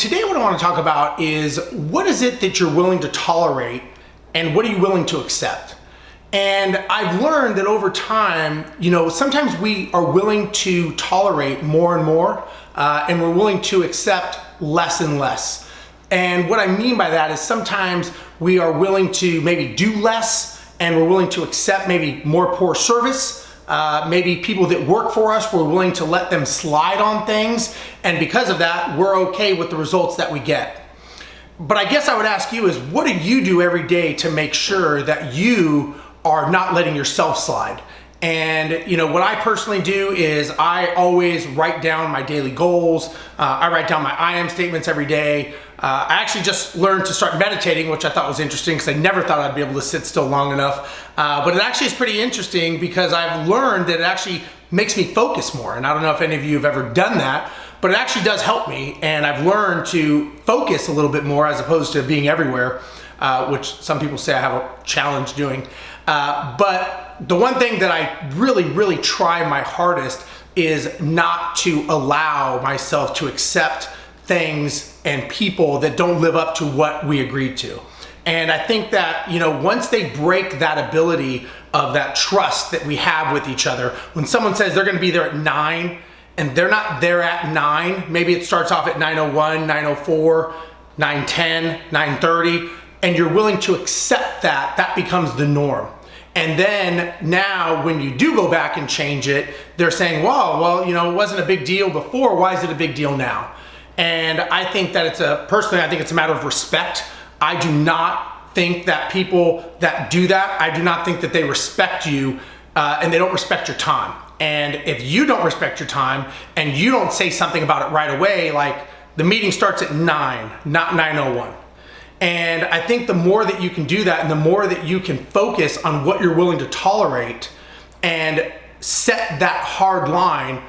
today what I want to talk about is what is it that you're willing to tolerate and what are you willing to accept? And I've learned that over time, sometimes we are willing to tolerate more and more, and we're willing to accept less and less. And what I mean by that is sometimes we are willing to maybe do less and we're willing to accept maybe more poor service. Maybe people that work for us, we're willing to let them slide on things. And because of that, we're okay with the results that we get. But I guess I would ask you is, what do you do every day to make sure that you are not letting yourself slide? And what I personally do is I always write down my daily goals. I write down my I am statements every day. I actually just learned to start meditating, which I thought was interesting because I never thought I'd be able to sit still long enough. But it actually is pretty interesting because I've learned that it actually makes me focus more. And I don't know if any of you have ever done that, but it actually does help me. And I've learned to focus a little bit more as opposed to being everywhere, which some people say I have a challenge doing. But the one thing that I really try my hardest is not to allow myself to accept things and people that don't live up to what we agreed to. And I think that, once they break that ability of that trust that we have with each other, when someone says they're gonna be there at 9 and they're not there at 9, maybe it starts off at 9:01, 9:04, 9:10, 9:30, and you're willing to accept that, that becomes the norm. And then now when you do go back and change it, they're saying, well, it wasn't a big deal before, why is it a big deal now? And I think that personally, I think it's a matter of respect. I do not think that people that do that, I do not think that they respect you and they don't respect your time. And if you don't respect your time and you don't say something about it right away, like the meeting starts at 9, not 9:01. And I think the more that you can do that and the more that you can focus on what you're willing to tolerate and set that hard line,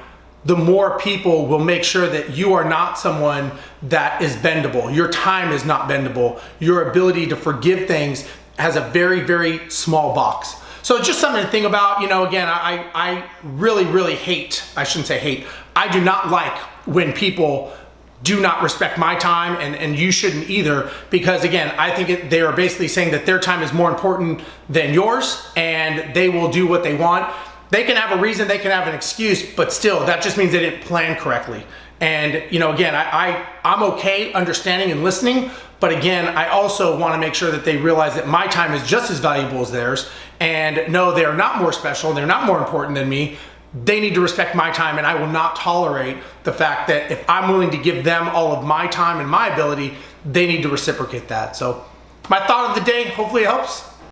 the more people will make sure that you are not someone that is bendable. Your time is not bendable. Your ability to forgive things has a very small box. So it's just something to think about. Again, I really hate, I shouldn't say hate, I do not like when people do not respect my time, and you shouldn't either, because again, I think they are basically saying that their time is more important than yours and they will do what they want. They can have a reason, they can have an excuse, but still, that just means they didn't plan correctly. And again, I'm okay understanding and listening, but again, I also want to make sure that they realize that my time is just as valuable as theirs, and no, they're not more special, they're not more important than me. They need to respect my time, and I will not tolerate the fact that if I'm willing to give them all of my time and my ability, they need to reciprocate that. So my thought of the day, hopefully it helps.